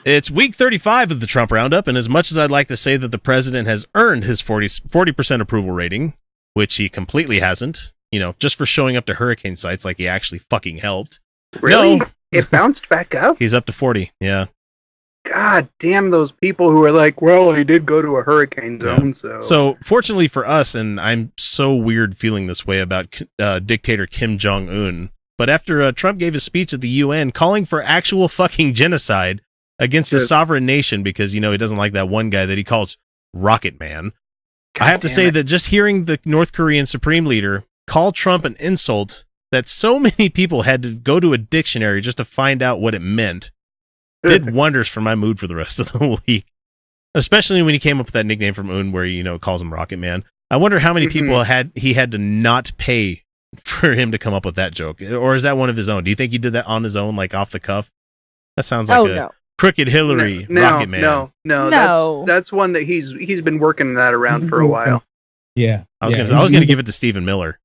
It's week 35 of the Trump Roundup, and as much as I'd like to say that the president has earned his 40% approval rating, which he completely hasn't, just for showing up to hurricane sites like he actually fucking helped. Really? No. It bounced back up? He's up to 40, yeah. God damn those people who are like, well, he did go to a hurricane zone, so... So, fortunately for us, and I'm so weird feeling this way about dictator Kim Jong-un, but after Trump gave his speech at the UN calling for actual fucking genocide against a sovereign nation because, he doesn't like that one guy that he calls Rocket Man. God, I have to say that just hearing the North Korean Supreme Leader call Trump an insult that so many people had to go to a dictionary just to find out what it meant did wonders for my mood for the rest of the week. Especially when he came up with that nickname from Un where he, calls him Rocket Man. I wonder how many people he had to not pay for him to come up with that joke. Or is that one of his own? Do you think he did that on his own, like off the cuff? That sounds like Crooked Hillary Rocket Man. No. That's one that he's been working that around for a while. Yeah. I was going to give it to Stephen Miller.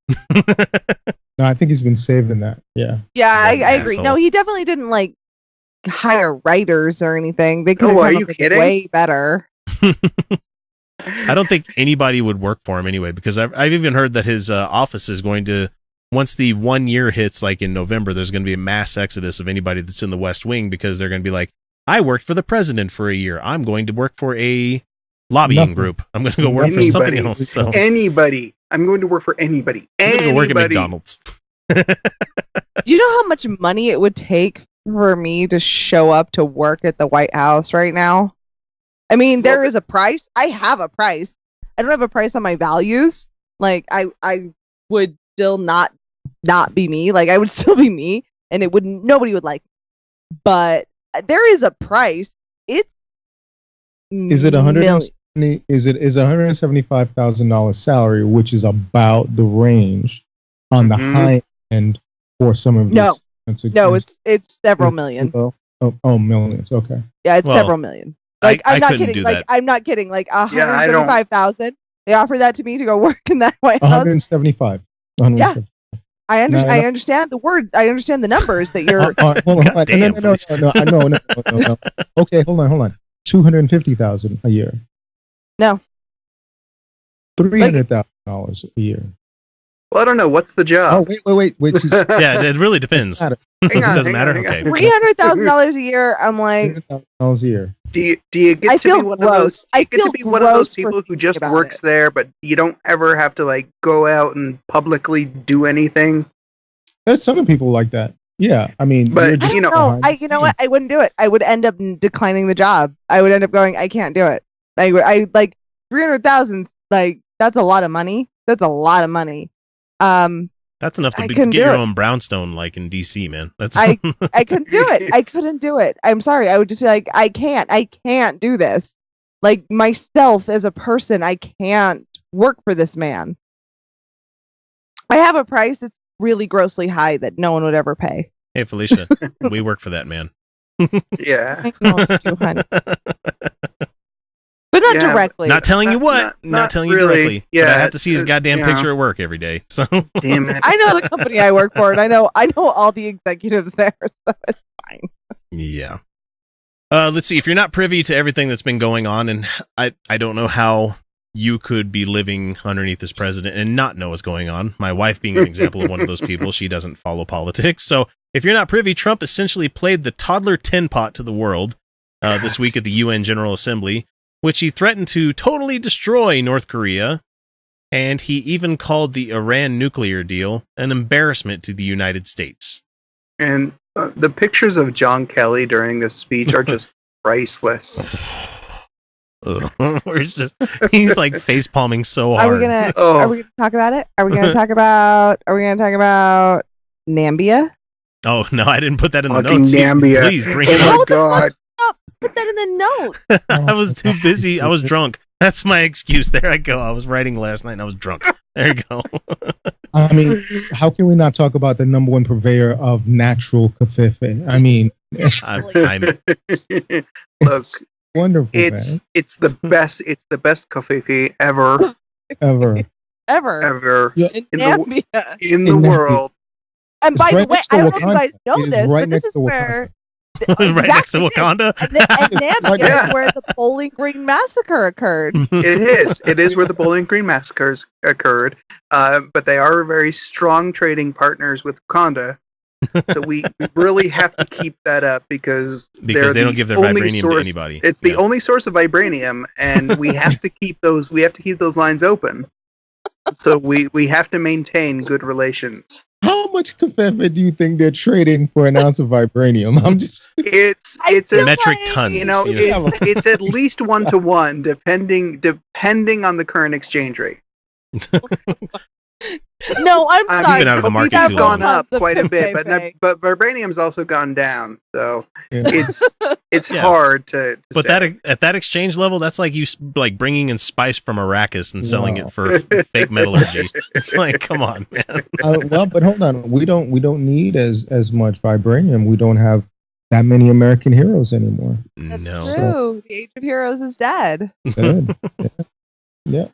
No, I think he's been saving that. Yeah. Yeah, I agree. No, he definitely didn't hire writers or anything. They could have come up with way better. I don't think anybody would work for him anyway, because I've even heard that his office is going to, once the 1 year hits, like in November, there's going to be a mass exodus of anybody that's in the West Wing because they're going to be like, I worked for the president for a year. I'm going to work for a lobbying group. I'm going to go work for something else. So. Anybody. I'm going to work for anybody. I'm going to go work at McDonald's. Do you know how much money it would take for me to show up to work at the White House right now? I mean, there is a price. I have a price. I don't have a price on my values. Like, I would still not be me. Like, I would still be me, and nobody would like me. But there is a price. It's is it $175,000 salary, which is about the range on the high end for some of these? No, it's several million. Oh, millions. Okay. Yeah, it's several million. Like, I'm not kidding. Like, I'm not kidding. Like, 175,000. They offer that to me to go work in that White House. 175. Yeah. I understand the word. I understand the numbers that you're. Hold on. No. Okay, hold on. 250,000 a year. No. $300,000 a year. Well, I don't know. What's the job? Oh, wait. Yeah, it really depends. It doesn't matter. Okay. $300,000 a year. I'm like $300,000 a year. Do you get to be one of those? I get to be one of those people who just works there, but you don't ever have to go out and publicly do anything. There's some people like that. Yeah, I mean, but you know what? I wouldn't do it. I would end up declining the job. I would end up going, I can't do it. I like 300,000. Like, that's a lot of money. That's a lot of money. That's enough to get your own brownstone, like in DC, man. I couldn't do it. I couldn't do it. I'm sorry. I would just be like, I can't do this. Like, myself as a person, I can't work for this man. I have a price that's really grossly high that no one would ever pay. Hey, Felicia, we work for that man. Yeah. I know you, honey. But not directly. Not telling you what. Not telling you directly. Yeah. But I have to see his goddamn picture at work every day. So damn it. I know the company I work for, and I know all the executives there, so it's fine. Yeah. Let's see. If you're not privy to everything that's been going on, and I don't know how you could be living underneath this president and not know what's going on. My wife being an example of one of those people. She doesn't follow politics. So if you're not privy, Trump essentially played the toddler tin pot to the world this week at the UN General Assembly, which he threatened to totally destroy North Korea, and he even called the Iran nuclear deal an embarrassment to the United States. And the pictures of John Kelly during this speech are just priceless. He's like face palming so hard. Are we gonna talk about it? Are we gonna talk about Nambia? Oh no, I didn't put that in the notes. Nambia. Please bring it up. Oh God. Put that in the notes. I was too busy. I was drunk. That's my excuse. There I go. I was writing last night and I was drunk. There you go. I mean, how can we not talk about the number one purveyor of natural cafefe? I mean, look, wonderful. It's the best. It's the best cafefe ever. Yeah, in the world. And by the way, I don't know if you guys know this, but this is where Right next to Wakanda. And Namibia is where the Bowling Green massacre occurred. It is where the Bowling Green massacres occurred. But they are very strong trading partners with Wakanda. So we really have to keep that up because they don't give their vibranium to anybody. It's the only source of vibranium, and we have to keep those. We have to keep those lines open. So we have to maintain good relations. How much kafefe do you think they're trading for an ounce of vibranium? It's metric tons. It's at least 1-to-1, depending on the current exchange rate. No, I'm sorry. Been out of the market it's too gone long. up quite a bit, but vibranium's also gone down. So it's hard to. But say. at that exchange level, that's like you bringing in spice from Arrakis and selling it for fake metallurgy. It's like, come on, man. Well, but hold on, we don't need as much vibranium. We don't have that many American heroes anymore. That's true. The Age of Heroes is dead. Yeah.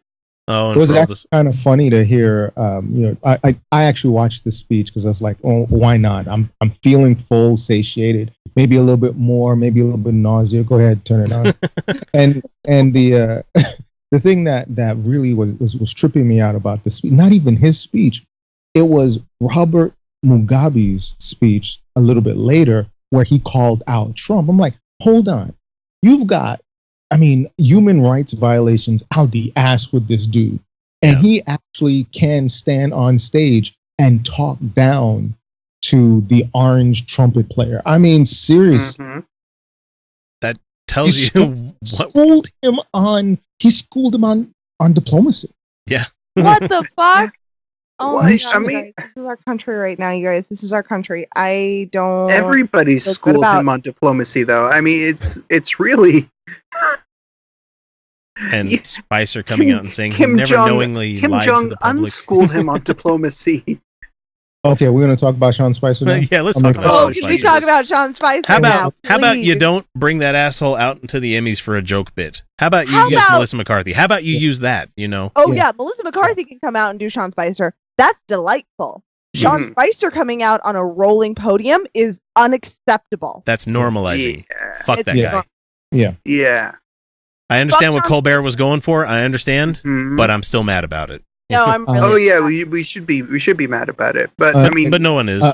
Oh, it was actually kind of funny to hear. I actually watched the speech because I was like, oh, why not? I'm feeling full, satiated, maybe a little bit more, maybe a little bit nausea. Go ahead, turn it on. and the thing that really was tripping me out about the speech, not even his speech, it was Robert Mugabe's speech a little bit later where he called out Trump. I'm like, hold on, you've got. Human rights violations out the ass with this dude. And he actually can stand on stage and talk down to the orange trumpet player. Seriously. Mm-hmm. That tells you he schooled him on diplomacy. Yeah. What the fuck? Oh my God, guys, this is our country right now, you guys. This is our country. I don't. Everybody schooled him on diplomacy, though. It's really. And Spicer coming out and saying he never knowingly lied to the public. Unschooled him on diplomacy. Okay, we're going to talk about Sean Spicer now? Yeah, let's talk about Sean Spicer. Can we talk about Sean Spicer How about you don't bring that asshole out into the Emmys for a joke bit? How about you use Melissa McCarthy? How about you use that, Oh, yeah, Melissa McCarthy can come out and do Sean Spicer. That's delightful. Sean Spicer coming out on a rolling podium is unacceptable. That's normalizing. Yeah. Fuck that guy. Yeah. I understand what Colbert was going for. I understand, but I'm still mad about it. No, I'm really. We should be mad about it. But but no one is.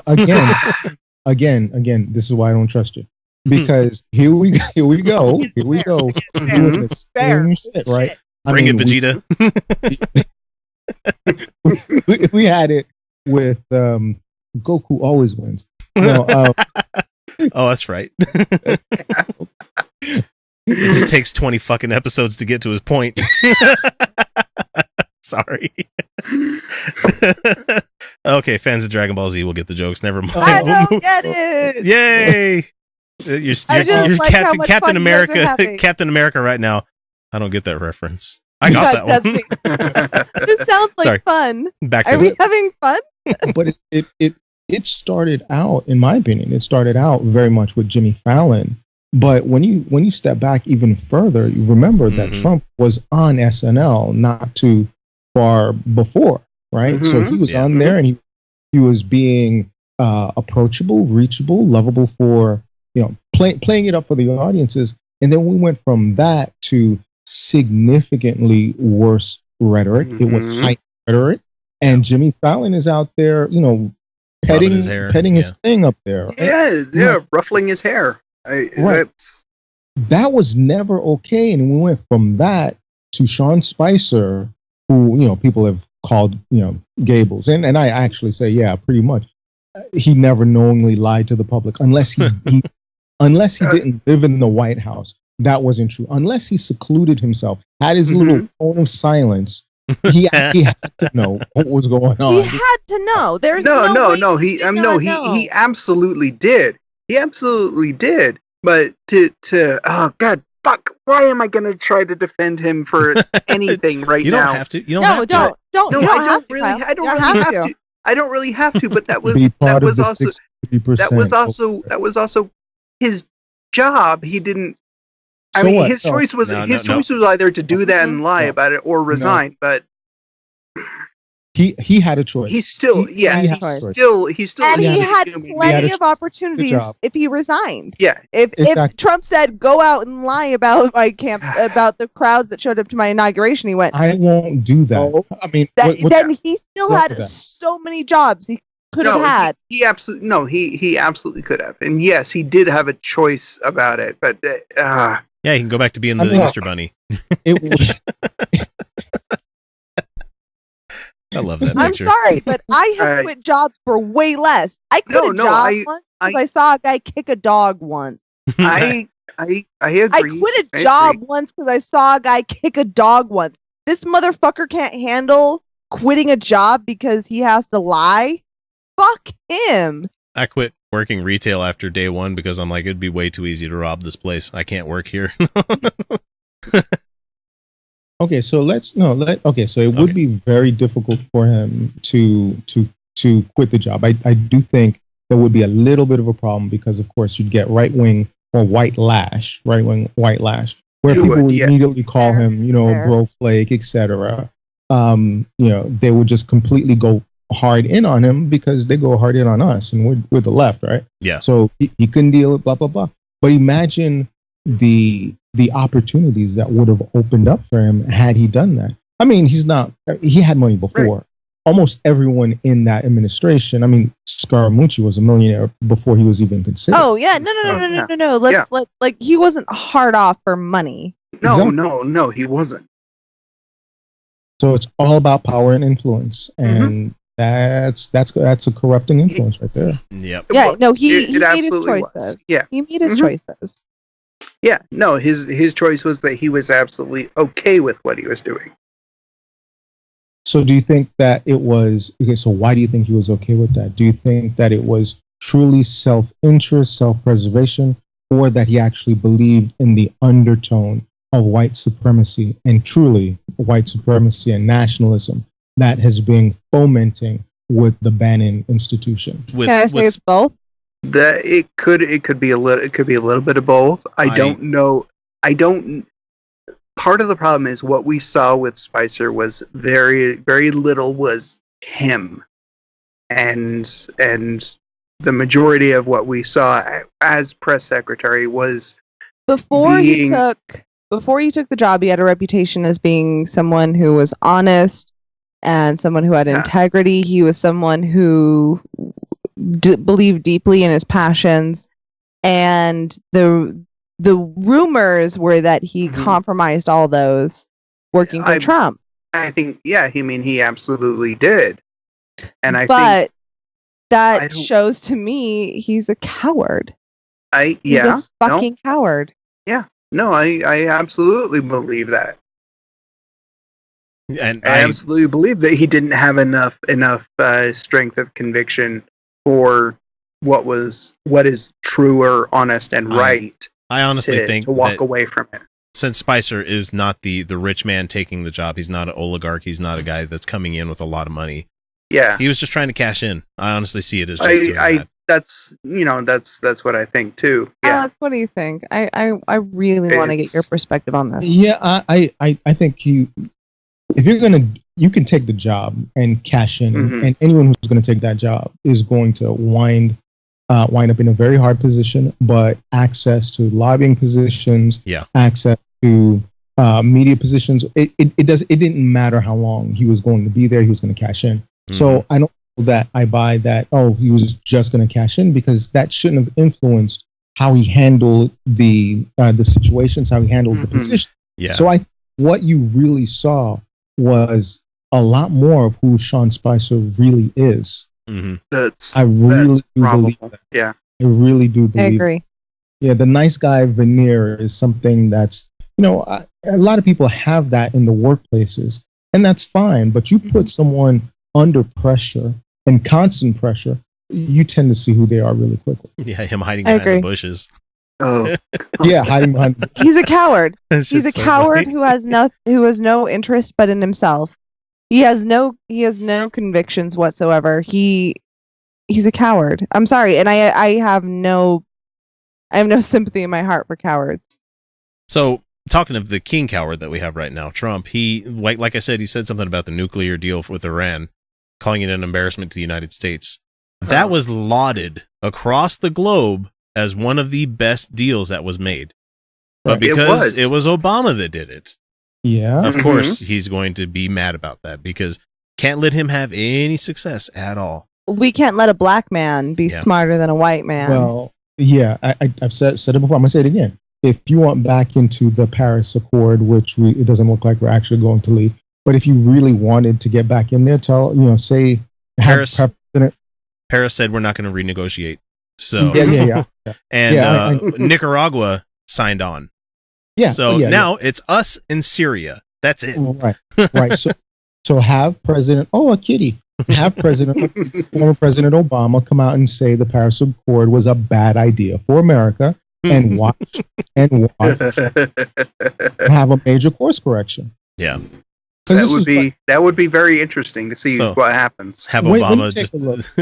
Again, this is why I don't trust you. Because here we go. Doing the same shit, right? Bring it, Vegeta. We had it with Goku always wins. Oh, that's right. It just takes 20 fucking episodes to get to his point. Sorry. Okay, fans of Dragon Ball Z will get the jokes. Never mind. I don't get it. Yay! You're Captain America. Captain America right now. I don't get that reference. I got that one. It sounds like fun. Back to Are we having fun? But it started out, in my opinion, very much with Jimmy Fallon. But when you step back even further, you remember that Trump was on SNL not too far before, right? So he was on there, and he was being approachable, reachable, lovable for playing it up for the audiences. And then we went from that to significantly worse rhetoric. It was high rhetoric, and Jimmy Fallon is out there, petting his thing up there. Right? Yeah, ruffling his hair. That was never okay, and we went from that to Sean Spicer, who people have called Gables, and I actually say pretty much. He never knowingly lied to the public unless he didn't live in the White House. That wasn't true. Unless he secluded himself, had his little phone of silence. He had to know what was going on. He had to know. There's no. He absolutely did. He absolutely did. But oh God, fuck! Why am I going to try to defend him for anything right now? You don't have to. You don't have to. Don't. No, I don't really have to. I don't really have to. But that was also his job. He didn't. His choice was either to do that and lie about it or resign. But he had a choice. He's still and he had plenty of opportunities if he resigned. Yeah, if Trump said go out and lie about my camp about the crowds that showed up to my inauguration, he went, I won't do that. Oh. I mean, then he still had so many jobs he could have had. He absolutely could have, and yes, he did have a choice about it, but yeah, he can go back to being the Easter Bunny. It was. I love that picture. I'm sorry, but I have quit jobs for way less. I quit a job once because I saw a guy kick a dog once. I agree. I quit a job once because I saw a guy kick a dog once. This motherfucker can't handle quitting a job because he has to lie. Fuck him. I quit working retail after day one because I'm like, it'd be way too easy to rob this place. I can't work here. Okay, so it would be very difficult for him to quit the job. I do think there would be a little bit of a problem because, of course, you'd get right wing white lash, where people would immediately call him, bro flake, etc. They would just completely go hard in on him because they go hard in on us, and we're the left, right? Yeah. So he couldn't deal with blah blah blah. But imagine the opportunities that would have opened up for him had he done that. I mean, he had money before. Right. Almost everyone in that administration. I mean, Scaramucci was a millionaire before he was even considered. Oh yeah, no. Let's he wasn't hard off for money. No, he wasn't. So it's all about power and influence, and that's a corrupting influence right there. Yep. Yeah. No, he made his choices. Was. Yeah. He made his choices. Yeah. No, his choice was that he was absolutely okay with what he was doing. So do you think that it was okay? So why do you think he was okay with that? Do you think that it was truly self-interest, self-preservation, or that he actually believed in the undertone of white supremacy and truly white supremacy and nationalism that has been fomenting with the Bannon institution? Can I say it's both? That it could be a little bit of both. I don't know. Part of the problem is what we saw with Spicer was very, very little was him, and the majority of what we saw as press secretary was before he took the job. He had a reputation as being someone who was honest and someone who had integrity. He was someone who believed deeply in his passions, and the rumors were that he compromised all those working for Trump. I think, he absolutely did. But that shows to me he's a coward. He's a fucking coward. Yeah. No, I absolutely believe that. And I absolutely believe that he didn't have enough strength of conviction for what is true or honest and right. I honestly think to walk away from it. Since Spicer is not the rich man taking the job, he's not an oligarch. He's not a guy that's coming in with a lot of money. Yeah, he was just trying to cash in. I honestly see it as just that's what I think too. Yeah. Alex, what do you think? I really want to get your perspective on this. Yeah, I think if you're you can take the job and cash in, and anyone who's going to take that job is going to wind up in a very hard position, but access to lobbying positions, access to media positions. It didn't matter how long he was going to be there. He was going to cash in. So I don't know that I buy that. Oh, he was just going to cash in, because that shouldn't have influenced how he handled the situations, how he handled the position. Yeah. So what you really saw was a lot more of who Sean Spicer really is. I really do believe that. Yeah, I really do believe. I agree. Yeah, the nice guy veneer is something that's, a lot of people have that in the workplaces, and that's fine. But you put someone under pressure and constant pressure, you tend to see who they are really quickly. Yeah, him hiding behind the bushes. Oh, yeah, hiding behind. He's a coward. He's a coward who has no interest but in himself. He has no convictions whatsoever. He's a coward. I'm sorry, and I have no sympathy in my heart for cowards. So, talking of the king coward that we have right now, Trump, he like I said, he said something about the nuclear deal with Iran. calling it an embarrassment to the United States. That was lauded across the globe as one of the best deals that was made. But because it was Obama that did it, of course he's going to be mad about that because can't let him have any success at all. We can't let a black man be smarter than a white man. Well, yeah, I've said it before. I'm gonna say it again. If you want back into the Paris Accord, which it doesn't look like we're actually going to leave, but if you really wanted to get back in there, say Paris said we're not going to renegotiate. So yeah. And Nicaragua signed on. Yeah. So now it's us and Syria. That's it. Right. So have President former President Obama come out and say the Paris Accord was a bad idea for America and watch have a major course correction. Yeah. That would be very interesting to see what happens. Have Obama just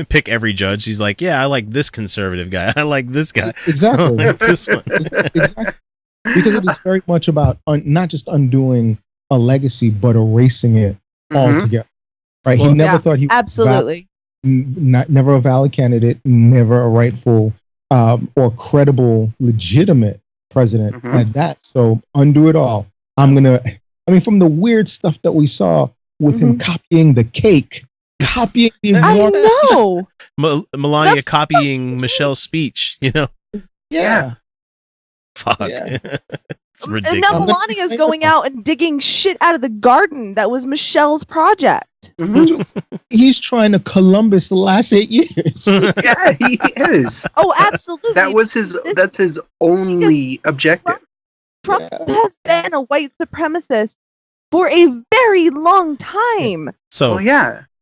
pick every judge. He's like, yeah, I like this conservative guy. I like this guy. Exactly. I like this one. Exactly. Because it is very much about not just undoing a legacy, but erasing it altogether. Right? Well, he never thought he was absolutely never a valid candidate, never a rightful or credible, legitimate president at that. So undo it all. From the weird stuff that we saw with him copying the cake, copying the I know. Melania copying Michelle's speech, Yeah. Fuck. Yeah. It's ridiculous. And now Melania's going out and digging shit out of the garden that was Michelle's project. He's trying to Columbus the last 8 years. Yeah, he is. Oh, absolutely. That's his only objective. Trump has been a white supremacist for a very long time. So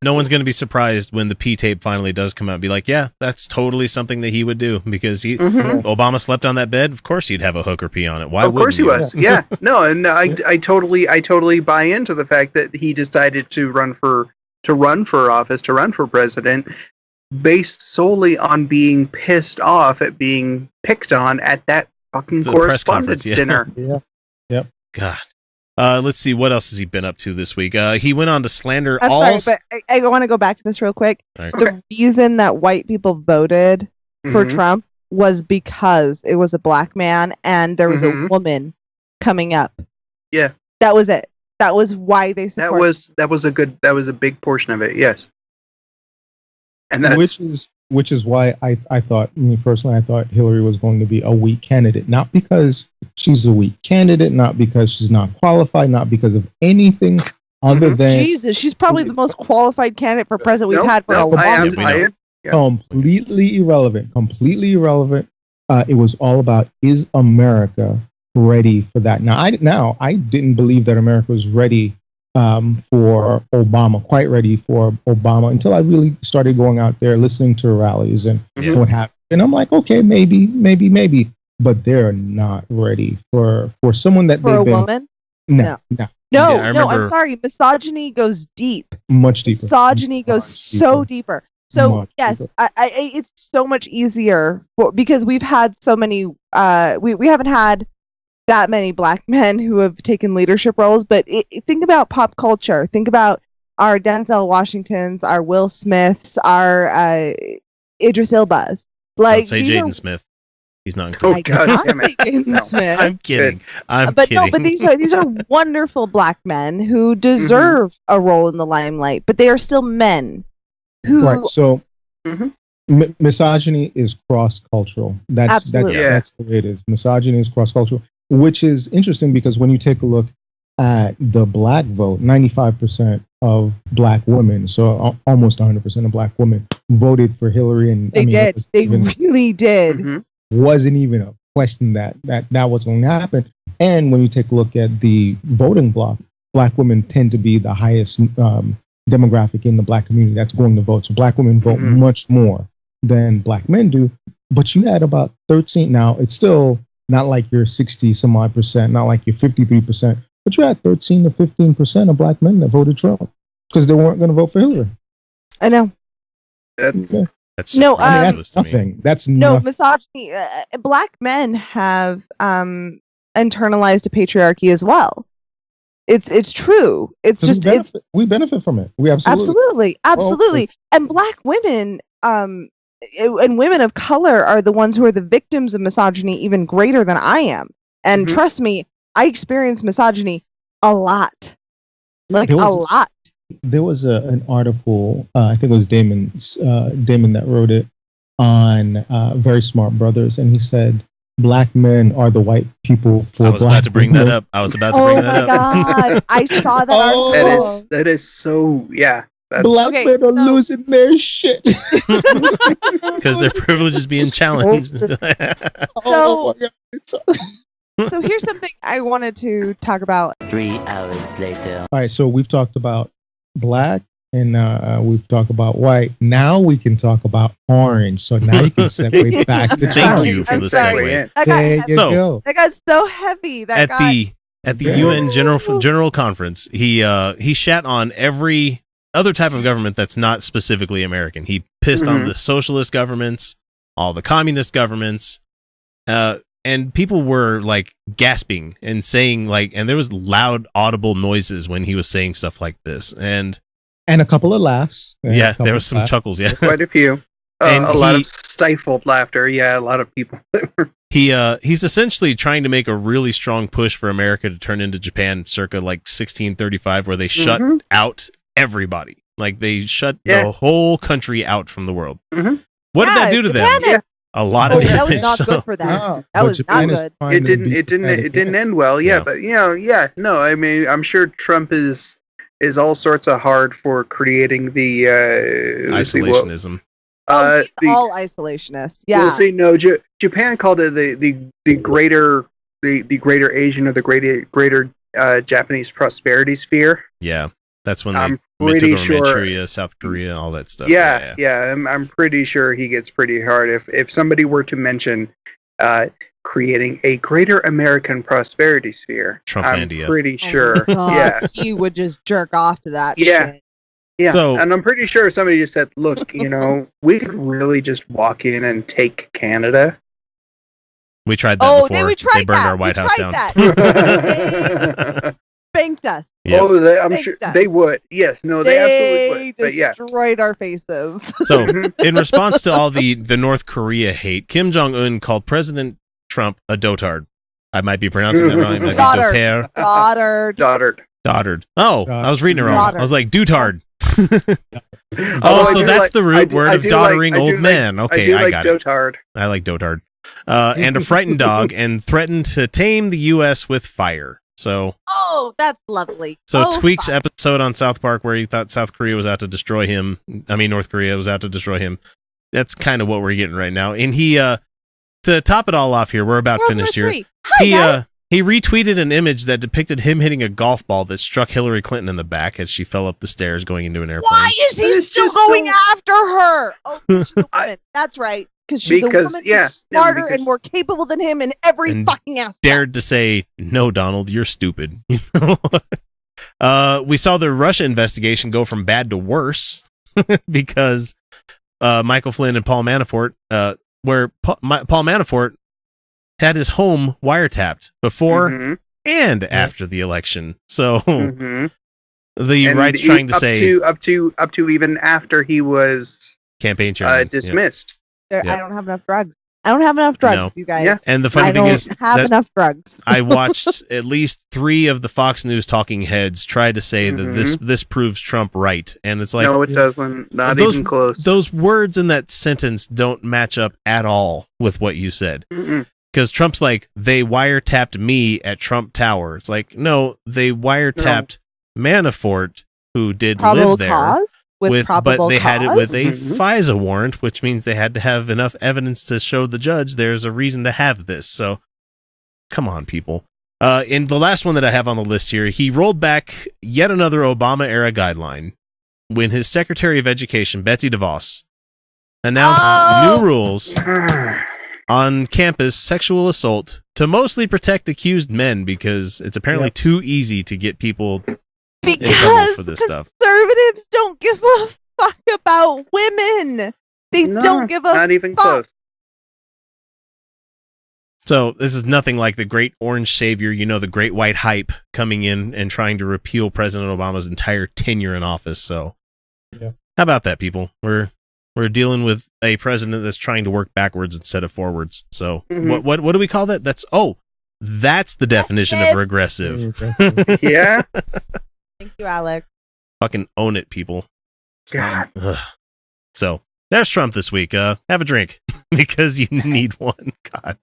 no one's going to be surprised when the P tape finally does come out and be like, yeah, that's totally something that he would do because Obama slept on that bed. Of course he'd have a hooker pee on it. Why? Of course he was. Yeah. No, and I totally buy into the fact that he decided to run for office, to run for president, based solely on being pissed off at being picked on at that fucking correspondence dinner. Yeah. Yep. God. Let's see. What else has he been up to this week? He went on to slander Sorry, but I want to go back to this real quick. Right. The reason that white people voted for Trump was because it was a black man and there was a woman coming up. Yeah. That was it. That was why they supported. That was a big portion of it. Yes. And which is why I thought Hillary was going to be a weak candidate, not because she's a weak candidate, not because she's not qualified, not because of anything other than Jesus, she's probably the most qualified candidate for president we've had for a long time. Completely irrelevant. It was all about, is America ready for that? Now I didn't believe that America was ready for Obama, quite ready for Obama, until I really started going out there, listening to rallies and what happened. And I'm like, okay, maybe, but they're not ready for someone that for a woman. No. I'm sorry. Misogyny goes deep. Much deeper. Misogyny goes so deeper. So yes, it's so much easier because we've had so many. We haven't had that many black men who have taken leadership roles, but think about pop culture. Think about our Denzel Washingtons, our Will Smiths, our Idris Elbas. Like, don't say Jaden Smith. He's not included. Oh God, damn it. No. Smith. I'm kidding. But these are wonderful black men who deserve a role in the limelight, but they are still men who. Right. So. Misogyny is cross-cultural. That's the way it is. Misogyny is cross-cultural, which is interesting because when you take a look at the black vote, 95% of black women, so almost 100% of black women, voted for Hillary, and they did. They really did. Wasn't even a question that was going to happen. And when you take a look at the voting bloc, black women tend to be the highest demographic in the black community that's going to vote. So black women vote much more than black men do. But you had about 13. Now, it's still not like you're 60 some odd percent, not like you're 53%, but you had 13 to 15% of black men that voted Trump because they weren't going to vote for Hillary. I know. That's nothing. That's nothing. Misogyny. Black men have internalized a patriarchy as well. It's true. It's just we benefit from it. We absolutely. And black women, and women of color are the ones who are the victims of misogyny even greater than I am. And trust me, I experience misogyny a lot, a lot. There was an article, I think it was Damon that wrote it, on Very Smart Brothers, and he said black men are the white people for black. I was about to bring that up. Oh my god, I saw that article. That is so black men are losing their shit because their privilege is being challenged. So here's something I wanted to talk about. 3 hours later. All right, so we've talked about black and we've talked about white. Now we can talk about orange. So now you can segue back to Thank you for the segue. That got so heavy. At the UN General Conference, he shat on every other type of government that's not specifically American. He pissed on the socialist governments, all the communist governments, and people were like gasping and saying and there was loud audible noises when he was saying stuff like this, and a couple of laughs. Yeah, there was some chuckles. Yeah, quite a few. And a lot of stifled laughter. Yeah, a lot of people. He's essentially trying to make a really strong push for America to turn into Japan circa 1635, where they shut out everybody. Like they shut the whole country out from the world. What did that do to them? A lot of damage. That was not good for them. That was not good. It didn't end well. Yeah, but no. I mean, I'm sure Trump is all sorts of hard for creating the isolationism. He's all isolationist. Yeah. We'll see. No, Japan called it the greater Asian or the greater Japanese prosperity sphere. Yeah, that's when they took over Manchuria, South Korea, all that stuff. Yeah. I'm pretty sure he gets pretty hard if somebody were to mention creating a greater American prosperity sphere. Trumplandia. I'm pretty sure. He would just jerk off to that. Shit. Yeah, and I'm pretty sure somebody just said, "Look, we could really just walk in and take Canada." We tried that before. They burned our White House down. Spanked us. Yep. I'm sure they would. Yes, no, they absolutely would. They destroyed our faces. So, in response to all the North Korea hate, Kim Jong-un called President Trump a dotard. I might be pronouncing that wrong. It might be Dotard. Oh, I was reading it wrong. Dotard. I was like, dotard. So that's the root word of doddering old man. Okay, I got it. Dotard. I like dotard. And a frightened dog, and threatened to tame the U.S. with fire. So, that's lovely. So Tweak's episode on South Park where he thought South Korea was out to destroy him. I mean, North Korea was out to destroy him. That's kind of what we're getting right now. And he, to top it all off here, we're about finished here. He retweeted an image that depicted him hitting a golf ball that struck Hillary Clinton in the back as she fell up the stairs going into an airplane. Why is he still going after her? Oh, she's a woman. That's right. Because she's a woman who's smarter and more capable than him in every fucking aspect. Dared to say, no, Donald, you're stupid. We saw the Russia investigation go from bad to worse because Michael Flynn and Paul Manafort, where Paul Manafort had his home wiretapped before and after the election. So the right's trying to say up to even after he was campaign chairman dismissed. I don't have enough drugs. You guys. Yeah. And the funny thing is, I don't have enough drugs. I watched at least 3 of the Fox News talking heads try to say that this proves Trump right, and it's like, no, it doesn't. Not even close. Those words in that sentence don't match up at all with what you said. Because Trump's like, they wiretapped me at Trump Tower. It's like, no, they wiretapped Manafort, who did live there. But they had it with a FISA warrant, which means they had to have enough evidence to show the judge there's a reason to have this. So, come on, people. And the last one that I have on the list here, he rolled back yet another Obama-era guideline when his Secretary of Education, Betsy DeVos, announced new rules on campus sexual assault to mostly protect accused men because it's apparently too easy to get people in trouble for this stuff. Conservatives don't give a fuck about women. They don't give a not even fuck. close. So this is nothing like the great orange savior, the great white hype coming in and trying to repeal President Obama's entire tenure in office. So how about that, people? We're dealing with a president that's trying to work backwards instead of forwards. So what do we call that? That's the definition of regressive. Yeah. Thank you, Alex. Fucking own it, people. God. So there's Trump this week. Have a drink because you need one. God.